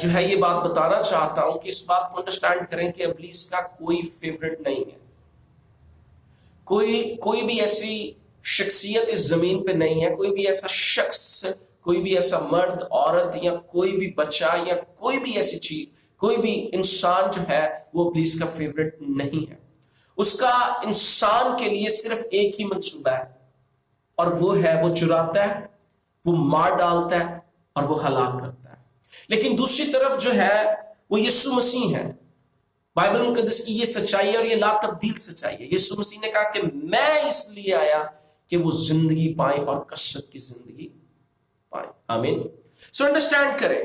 جو ہے یہ بات بتانا چاہتا ہوں کہ اس بات کو انڈرسٹینڈ کریں کہ ابلیس کا کوئی فیوریٹ نہیں ہے. کوئی بھی ایسی شخصیت اس زمین پہ نہیں ہے، کوئی بھی ایسا شخص، کوئی بھی ایسا مرد، عورت، یا کوئی بھی بچہ، یا کوئی بھی ایسی چیز، کوئی بھی انسان جو ہے وہ ابلیس کا فیوریٹ نہیں ہے. اس کا انسان کے لیے صرف ایک ہی منصوبہ ہے، اور وہ ہے وہ چراتا ہے، وہ مار ڈالتا ہے، اور وہ ہلاک کرتا ہے. لیکن دوسری طرف جو ہے وہ یسوع مسیح ہے. بائبل مقدس کی یہ سچائی ہے اور یہ لا تبدیل سچائی ہے. یسوع مسیح نے کہا کہ میں اس لیے آیا کہ وہ زندگی پائیں اور کثرت کی زندگی پائیں. آمین. سو انڈرسٹینڈ کریں،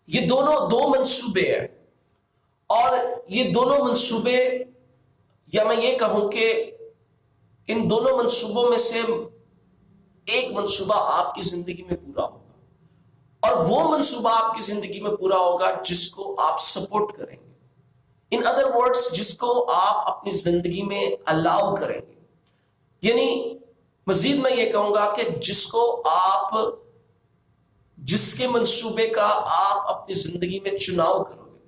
یہ دونوں دو منصوبے ہیں، اور یہ دونوں منصوبے، یا میں یہ کہوں کہ ان دونوں منصوبوں میں سے ایک منصوبہ آپ کی زندگی میں پورا ہوگا، اور وہ منصوبہ آپ کی زندگی میں پورا ہوگا جس کو آپ سپورٹ کریں گے. ان ادر ورڈز، جس کو آپ اپنی زندگی میں الاؤ کریں گے. یعنی مزید میں یہ کہوں گا کہ جس کے منصوبے کا آپ اپنی زندگی میں چناؤ کرو گے.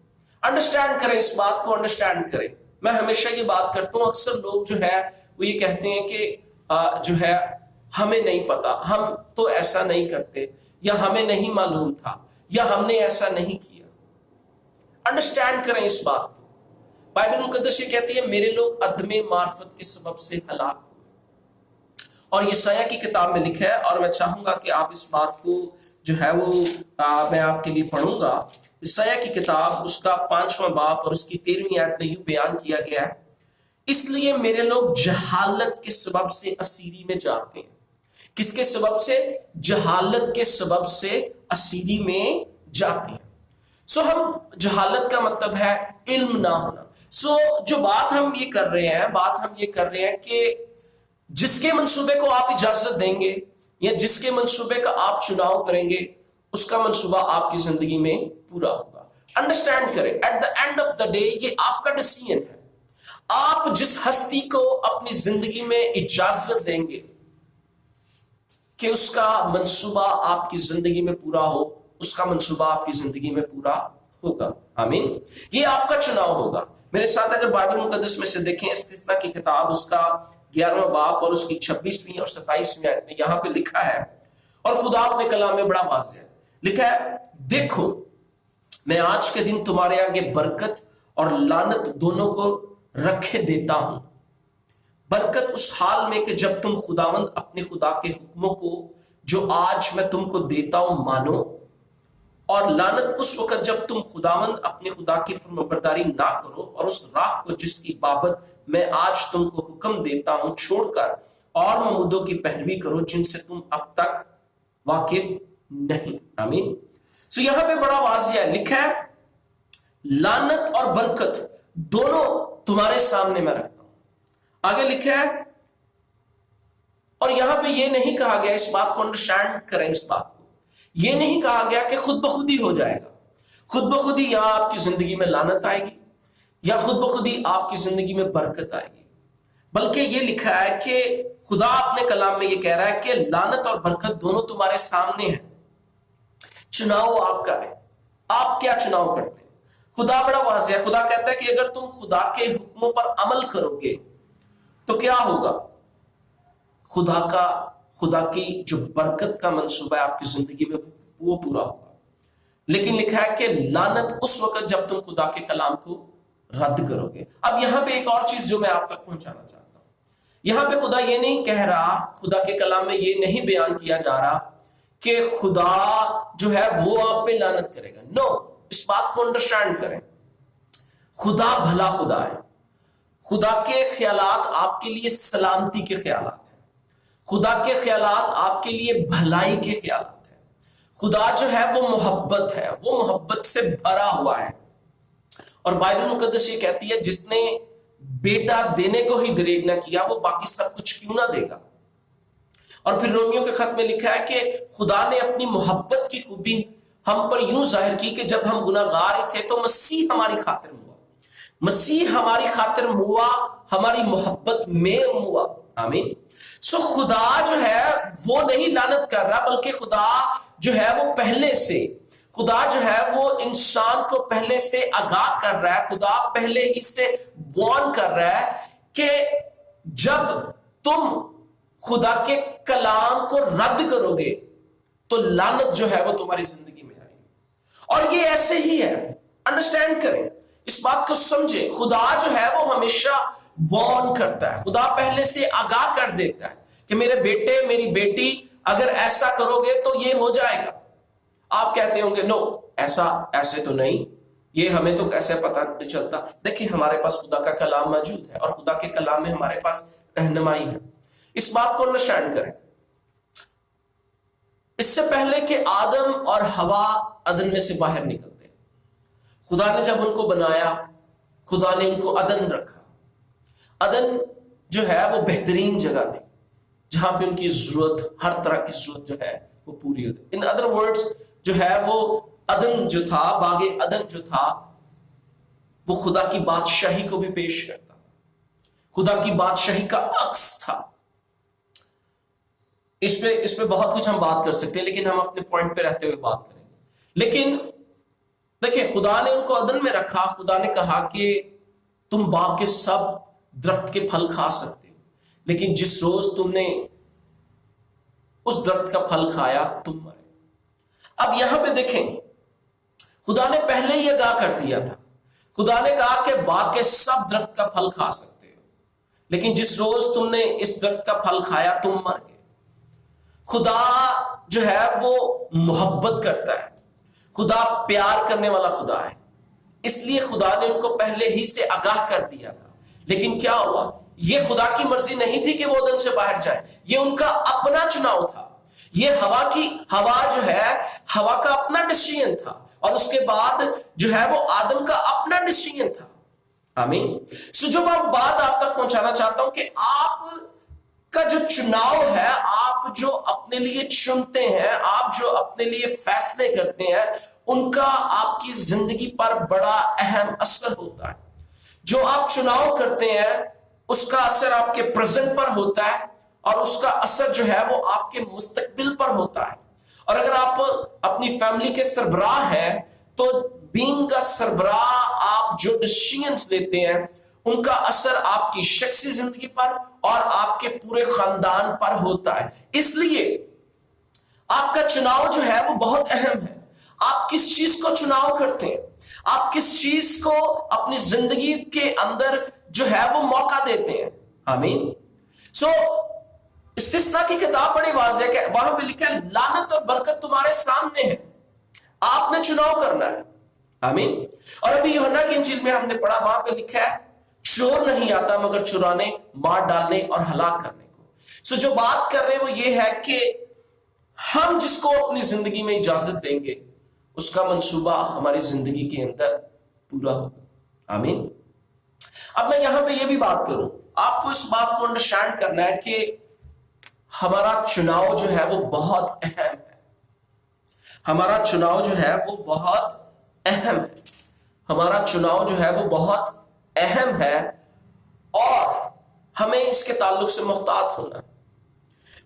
انڈرسٹینڈ کریں، اس بات کو انڈرسٹینڈ کریں. میں ہمیشہ یہ بات کرتا ہوں، اکثر لوگ جو ہے وہ یہ کہتے ہیں کہ جو ہے ہمیں نہیں پتا، ہم تو ایسا نہیں کرتے، یا ہمیں نہیں معلوم تھا، یا ہم نے ایسا نہیں کیا. انڈرسٹینڈ کریں اس بات کو. بائبل مقدس یہ کہتی ہے میرے لوگ عدم معرفت کے سبب سے ہلاک ہوئے. اور یسایہ کی کتاب میں لکھا ہے، اور میں چاہوں گا کہ آپ اس بات کو جو ہے وہ میں آپ کے لیے پڑھوں گا. یسایہ کی کتاب، اس کا 5واں باب اور اس کی 13ویں آیت میں یوں بیان کیا گیا ہے، اس لیے میرے لوگ جہالت کے سبب سے اسیری میں جاتے ہیں. کس کے سبب سے؟ جہالت کے سبب سے اسیری میں جاتے ہیں. سو ہم، جہالت کا مطلب ہے علم نہ ہونا. سو جو بات ہم یہ کر رہے ہیں کہ جس کے منصوبے کو آپ اجازت دیں گے، یا جس کے منصوبے کا آپ چناؤ کریں گے، اس کا منصوبہ آپ کی زندگی میں پورا ہوگا. انڈرسٹینڈ کریں، at the end of the day یہ آپ کا ڈیسیژن ہے. آپ جس ہستی کو اپنی زندگی میں اجازت دیں گے کہ اس کا منصوبہ آپ کی زندگی میں پورا ہو، اس کا منصوبہ آپ کی زندگی میں پورا ہوگا. آمین. یہ آپ کا چناؤ ہوگا. میرے ساتھ اگر بائبل مقدس میں سے دیکھیں، استثنا کی کتاب، اس کا 11واں باب اور اس کی 26ویں اور 27ویں آیت میں یہاں پہ لکھا ہے، اور خدا اپنے کلام میں بڑا واضح ہے، لکھا ہے، دیکھو میں آج کے دن تمہارے آگے برکت اور لعنت دونوں کو رکھے دیتا ہوں. برکت اس حال میں کہ جب تم خداوند اپنے خدا کے حکموں کو جو آج میں تم کو دیتا ہوں مانو، اور لعنت اس وقت جب تم خداوند اپنے خدا کی فرمانبرداری نہ کرو، اور اس راہ کو جس کی بابت میں آج تم کو حکم دیتا ہوں چھوڑ کر اور معبودوں کی پیروی کرو جن سے تم اب تک واقف نہیں. آمین. سو یہاں پہ بڑا واضح ہے، لکھا ہے لعنت اور برکت دونوں تمہارے سامنے میں رکھتا ہوں. آگے لکھا ہے، اور یہاں پہ یہ نہیں کہا گیا، اس بات کو انڈرسٹینڈ کریں، اس بات کو یہ نہیں کہا گیا کہ خود بخود ہی ہو جائے گا. خود بخود ہی یہاں آپ کی زندگی میں لعنت آئے گی، یا خود بخود ہی آپ کی زندگی میں برکت آئے گی. بلکہ یہ لکھا ہے کہ خدا اپنے کلام میں یہ کہہ رہا ہے کہ لعنت اور برکت دونوں تمہارے سامنے ہیں. چناؤ آپ کا ہے، آپ کیا چناؤ کرتے ہیں. خدا بڑا واضح ہے، خدا کہتا ہے کہ اگر تم خدا کے حکموں پر عمل کرو گے تو کیا ہوگا؟ خدا کی جو برکت کا منصوبہ ہے آپ کی زندگی میں وہ پورا ہوگا. لیکن لکھا ہے کہ لعنت اس وقت جب تم خدا کے کلام کو رد کرو گے. اب یہاں پہ ایک اور چیز جو میں آپ تک پہنچانا چاہتا ہوں، یہاں پہ خدا یہ نہیں کہہ رہا، خدا کے کلام میں یہ نہیں بیان کیا جا رہا کہ خدا جو ہے وہ آپ پہ لعنت کرے گا. نو، اس بات کو انڈرسٹینڈ کریں، خدا بھلا خدا ہے. خدا کے خیالات آپ کے لیے سلامتی کے خیالات ہیں. خدا کے خیالات آپ کے لیے بھلائی کے خیالات ہیں. خدا جو ہے وہ محبت ہے، وہ محبت سے بھرا ہوا ہے. اور بائبل مقدس یہ کہتی ہے جس نے بیٹا دینے کو ہی دریغ نہ کیا وہ باقی سب کچھ کیوں نہ دے گا. اور پھر رومیو کے خط میں لکھا ہے کہ خدا نے اپنی محبت کی خوبی ہم پر یوں ظاہر کی کہ جب ہم گناہگار تھے تو مسیح ہماری خاطر ہوا. مسیح ہماری خاطر ہوا، ہماری محبت میں ہوا. آمین. سو خدا جو ہے وہ نہیں لعنت کر رہا، بلکہ خدا جو ہے وہ پہلے سے خدا جو ہے وہ انسان کو پہلے سے آگاہ کر رہا ہے، خدا پہلے ہی سے وارن کر رہا ہے کہ جب تم خدا کے کلام کو رد کرو گے تو لعنت جو ہے وہ تمہاری زندگی میں آئے گی۔ اور یہ ایسے ہی ہے، انڈرسٹینڈ کریں، اس بات کو سمجھیں، خدا جو ہے وہ ہمیشہ وارن کرتا ہے، خدا پہلے سے آگاہ کر دیتا ہے کہ میرے بیٹے میری بیٹی اگر ایسا کرو گے تو یہ ہو جائے گا۔ آپ کہتے ہوں گے نو، ایسے تو نہیں، یہ ہمیں تو کیسے پتہ نہیں چلتا۔ دیکھیں ہمارے پاس خدا کا کلام موجود ہے اور خدا کے کلام میں ہمارے پاس رہنمائی ہے۔ اس بات کو انڈرسٹینڈ کریں، اس سے پہلے کہ آدم اور حوا عدن میں سے باہر نکلتے، خدا نے جب ان کو بنایا، خدا نے ان کو عدن رکھا۔ عدن جو ہے وہ بہترین جگہ تھی جہاں پہ ان کی ضرورت، ہر طرح کی ضرورت جو ہے وہ پوری ہوتی۔ ان ادر ورڈز جو ہے وہ عدن جو تھا، باغ عدن جو تھا، وہ خدا کی بادشاہی کو بھی پیش کرتا، خدا کی بادشاہی کا عکس تھا۔ اس پہ بہت کچھ ہم بات کر سکتے ہیں، لیکن ہم اپنے پوائنٹ پہ رہتے ہوئے بات کریں گے۔ لیکن دیکھیں خدا نے ان کو عدن میں رکھا، خدا نے کہا کہ تم باغ کے سب درخت کے پھل کھا سکتے ہو، لیکن جس روز تم نے اس درخت کا پھل کھایا تم مرے۔ اب یہاں پہ دیکھیں خدا نے پہلے ہی آگاہ کر دیا تھا، خدا نے کہا کہ باغ کے سب درخت کا پھل کھا سکتے ہو، لیکن جس روز تم نے اس درخت کا پھل کھایا تم مر گئے۔ خدا جو ہے وہ محبت کرتا ہے، خدا پیار کرنے والا خدا ہے، اس لیے خدا نے ان کو پہلے ہی سے آگاہ کر دیا تھا۔ لیکن کیا ہوا؟ یہ خدا کی مرضی نہیں تھی کہ وہ عدن سے باہر جائے، یہ ان کا اپنا چناؤ تھا، یہ ہوا جو ہے ہوا کا اپنا ڈیسیژن تھا، اور اس کے بعد جو ہے وہ آدم کا اپنا ڈیسیژن تھا۔ آمین۔ سو جو میں بات آپ تک پہنچانا چاہتا ہوں کہ آپ کا جو چناؤ ہے، آپ جو اپنے لیے چنتے ہیں، آپ جو اپنے لیے فیصلے کرتے ہیں، ان کا آپ کی زندگی پر بڑا اہم اثر ہوتا ہے۔ جو آپ چناؤ کرتے ہیں اس کا اثر آپ کے پریزنٹ پر ہوتا ہے، اور اس کا اثر جو ہے وہ آپ کے مستقبل پر ہوتا ہے۔ اور اگر آپ اپنی فیملی کے سربراہ ہیں تو بینگ کا سربراہ آپ جو ڈیسیژنز لیتے ہیں ان کا اثر آپ کی شخصی زندگی پر اور آپ کے پورے خاندان پر ہوتا ہے۔ اس لیے آپ کا چناؤ جو ہے وہ بہت اہم ہے۔ آپ کس چیز کو چناؤ کرتے ہیں، آپ کس چیز کو اپنی زندگی کے اندر جو ہے وہ موقع دیتے ہیں۔ آمین۔ سو استثنا کی کتاب بڑی واضح ہے کہ وہاں پہ لکھا ہے لعنت اور برکت تمہارے سامنے ہے، آپ نے چناؤ کرنا ہے۔ آمین۔ اور ابھی یوحنا کی انجیل میں ہم نے پڑھا، وہاں پہ لکھا ہے چور نہیں آتا مگر چرانے، مار ڈالنے اور ہلاک کرنے کو۔ سو جو بات کر رہے ہیں وہ یہ ہے کہ ہم جس کو اپنی زندگی میں اجازت دیں گے اس کا منصوبہ ہماری زندگی کے اندر پورا ہوگا۔ آمین۔ اب میں یہاں پہ یہ بھی بات کروں، آپ کو اس بات کو انڈرسٹینڈ کرنا ہے کہ ہمارا چناؤ جو ہے وہ بہت اہم ہے، ہمارا چناؤ جو ہے وہ بہت اہم ہے، ہمارا چناؤ جو ہے وہ بہت اہم ہے، اور ہمیں اس کے تعلق سے محتاط ہونا۔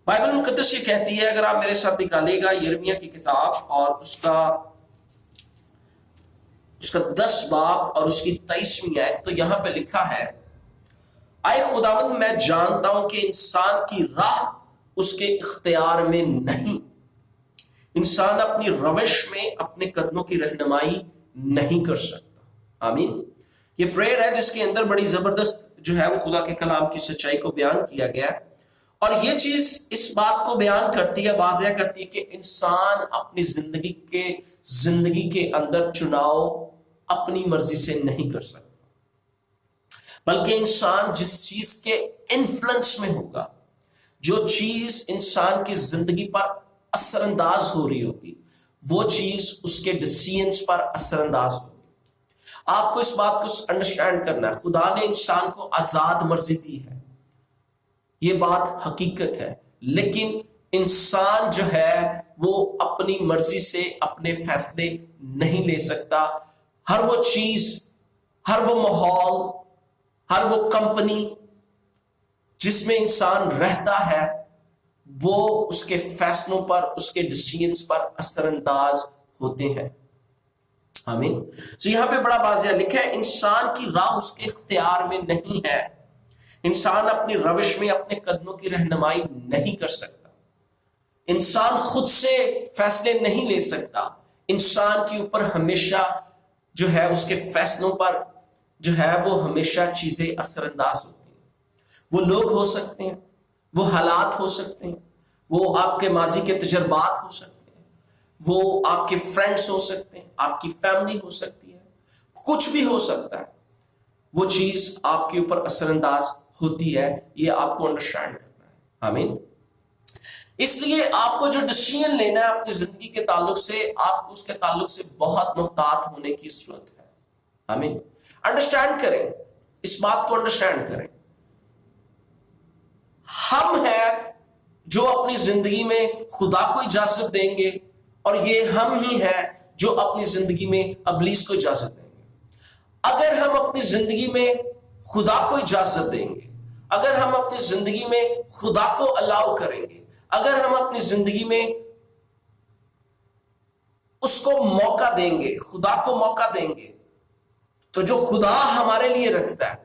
بائبل مقدس یہ کہتی ہے، اگر آپ میرے ساتھ نکالیے گا یرمیہ کی کتاب اور اس کا 10 باب اور اس کی 23ویں آیت، تو یہاں پہ لکھا ہے، اے خداوند میں جانتا ہوں کہ انسان کی راہ اس کے اختیار میں نہیں، انسان اپنی روش میں اپنے قدموں کی رہنمائی نہیں کر سکتا۔ آمین۔ یہ پریئر ہے جس کے اندر بڑی زبردست جو ہے وہ خدا کے کلام کی سچائی کو بیان کیا گیا ہے، اور یہ چیز اس بات کو بیان کرتی ہے، واضح کرتی ہے کہ انسان اپنی زندگی کے اندر چناؤ اپنی مرضی سے نہیں کر سکتا، بلکہ انسان جس چیز کے انفلوئنس میں ہوگا، جو چیز انسان کی زندگی پر اثر انداز ہو رہی ہوگی، وہ چیز اس کے ڈیسیژنز پر اثر انداز ہوگی۔ آپ کو اس بات کو انڈرسٹینڈ کرنا ہے، خدا نے انسان کو آزاد مرضی دی ہے، یہ بات حقیقت ہے، لیکن انسان جو ہے وہ اپنی مرضی سے اپنے فیصلے نہیں لے سکتا۔ ہر وہ چیز، ہر وہ ماحول، ہر وہ کمپنی جس میں انسان رہتا ہے، وہ اس کے فیصلوں پر، اس کے ڈیسیژنز پر اثر انداز ہوتے ہیں۔ آمین. تو یہاں پہ بڑا واضح لکھا ہے انسان کی راہ اس کے اختیار میں نہیں ہے. انسان اپنی روش میں اپنے قدموں کی رہنمائی نہیں کر سکتا. انسان خود سے فیصلے نہیں لے سکتا. انسان کے اوپر ہمیشہ جو ہے اس کے فیصلوں پر جو ہے وہ ہمیشہ چیزیں اثر انداز ہوتی ہیں. وہ لوگ ہو سکتے ہیں، وہ حالات ہو سکتے ہیں، وہ آپ کے ماضی کے تجربات ہو سکتے ہیں، وہ آپ کے فرینڈس ہو سکتے ہیں، آپ کی فیملی ہو سکتی ہے، کچھ بھی ہو سکتا ہے. وہ چیز آپ کے اوپر اثر انداز ہوتی ہے. یہ آپ کو انڈرسٹینڈ کرنا ہے. آمین. اس لیے آپ کو جو ڈیسیژن لینا ہے اپنی زندگی کے تعلق سے، آپ کو اس کے تعلق سے بہت محتاط ہونے کی ضرورت ہے. آمین. انڈرسٹینڈ کریں، اس بات کو انڈرسٹینڈ کریں. ہم ہیں جو اپنی زندگی میں خدا کو اجازت دیں گے، اور یہ ہم ہی ہیں جو اپنی زندگی میں ابلیس کو اجازت دیں گے. اگر ہم اپنی زندگی میں خدا کو اجازت دیں گے، اگر ہم اپنی زندگی میں خدا کو الاؤ کریں گے، اگر ہم اپنی زندگی میں اس کو موقع دیں گے، خدا کو موقع دیں گے، تو جو خدا ہمارے لیے رکھتا ہے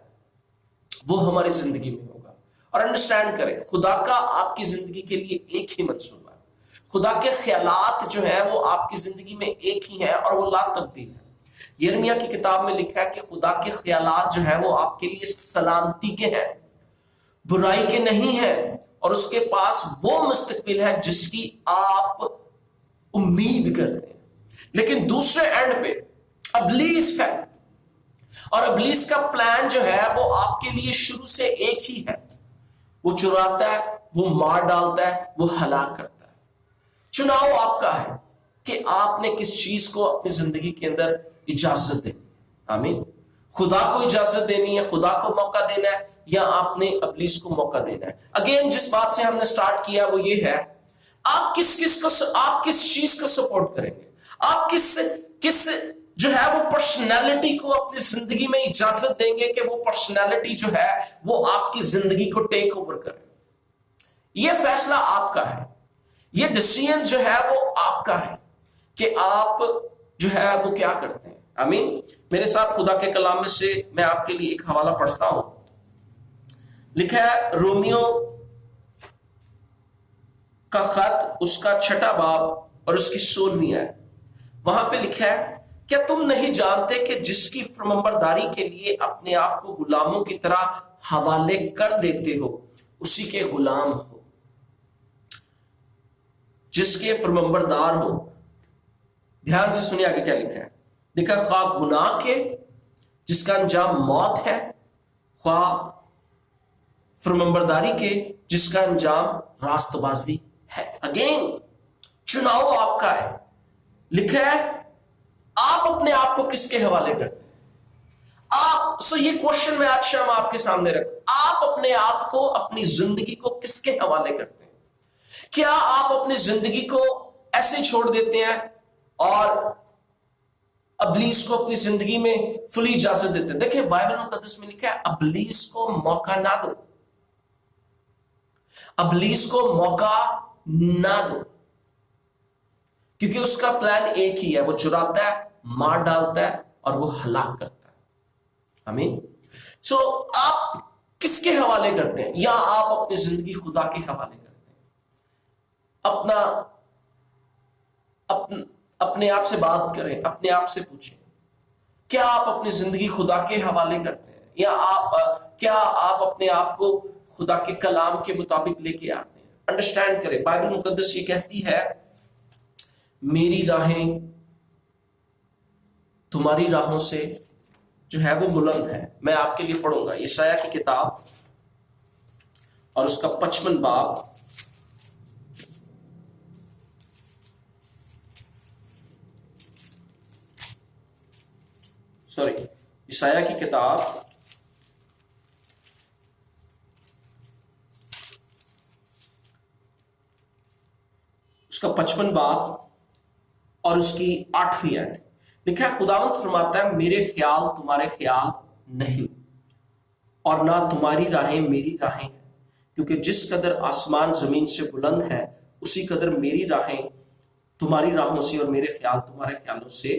وہ ہماری زندگی میں ہوگا. اور انڈرسٹینڈ کریں، خدا کا آپ کی زندگی کے لیے ایک ہی منصوبہ ہے. خدا کے خیالات جو ہیں وہ آپ کی زندگی میں ایک ہی ہیں اور وہ لا تبدیل ہے. یرمیا کی کتاب میں لکھا ہے کہ خدا کے خیالات جو ہیں وہ آپ کے لیے سلامتی کے ہیں، برائی کے نہیں ہیں، اور اس کے پاس وہ مستقبل ہے جس کی آپ امید کرتے ہیں. لیکن دوسرے اینڈ پہ ابلیس ہے، اور ابلیس کا پلان جو ہے وہ آپ کے لیے شروع سے ایک ہی ہے. وہ چراتا ہے، وہ مار ڈالتا ہے، وہ ہلاک کرتا ہے. چناؤ آپ کا ہے کہ آپ نے کس چیز کو اپنی زندگی کے اندر اجازت دینی. آمین. خدا کو اجازت دینی ہے، خدا کو موقع دینا ہے، یا آپ نے ابلیس کو موقع دینا ہے. اگین جس بات سے ہم نے سٹارٹ کیا وہ یہ ہے، آپ کس چیز کو سپورٹ کریں گے. آپ کس جو ہے وہ پرسنالٹی کو اپنی زندگی میں اجازت دیں گے کہ وہ پرسنالٹی جو ہے وہ آپ کی زندگی کو ٹیک اوور کرے. یہ فیصلہ آپ کا ہے. یہ ڈیسیژن جو ہے وہ آپ کا ہے کہ آپ جو ہے وہ کیا کرتے ہیں. آمین. میرے ساتھ خدا کے کلام میں سے میں آپ کے لیے ایک حوالہ پڑھتا ہوں. لکھا ہے رومیو کا خط، اس کا 6 باب اور اس کی 16 آیت. وہاں پہ لکھا ہے، کیا تم نہیں جانتے کہ جس کی فرمانبرداری کے لیے اپنے آپ کو غلاموں کی طرح حوالے کر دیتے ہو اسی کے غلام ہو. جس کے فرمانبردار ہو. دھیان سے سنیے آگے کیا لکھا ہے. لکھا خواہ گناہ کے جس کا انجام موت ہے، خواہ فرمانبرداری کے جس کا انجام راست بازی ہے. اگین چناؤ آپ کا ہے. لکھا ہے آپ اپنے آپ کو کس کے حوالے کرتے ہیں. آپ یہ کوشچن میں آج شام آپ کے سامنے رکھ، آپ اپنے آپ کو، اپنی زندگی کو کس کے حوالے کرتے ہیں. کیا آپ اپنی زندگی کو ایسے چھوڑ دیتے ہیں اور ابلیس کو اپنی زندگی میں فلی اجازت دیتے ہیں. دیکھیں بائبل مقدس میں لکھا ہے ابلیس کو موقع نہ دو. ابلیس کو موقع نہ دو، کیونکہ اس کا پلان ایک ہی ہے. وہ چراتا ہے، مار ڈالتا ہے اور وہ ہلاک کرتا ہے. آمین. سو آپ کس کے حوالے کرتے ہیں؟ یا آپ اپنی زندگی خدا کے حوالے کرتے ہیں؟ اپنے آپ سے بات کریں، اپنے آپ سے پوچھیں، کیا آپ اپنی زندگی خدا کے حوالے کرتے ہیں، یا کیا آپ اپنے آپ کو خدا کے کلام کے مطابق لے کے آتے ہیں. انڈرسٹینڈ کریں، بائبل مقدس یہ کہتی ہے میری راہیں تمہاری راہوں سے جو ہے وہ بلند ہے. میں آپ کے لیے پڑھوں گا یشعیاء کی کتاب اور اس کا 55 باب یشعیاء کی کتاب اس کا 55 باب اور اس کی 8ویں آیت. لکھا ہے خداوند فرماتا ہے میرے خیال تمہارے خیال نہیں، اور نہ تمہاری راہیں میری راہیں ہیں، کیونکہ جس قدر آسمان زمین سے بلند ہے اسی قدر میری راہیں تمہاری راہوں سے اور میرے خیال تمہارے خیالوں سے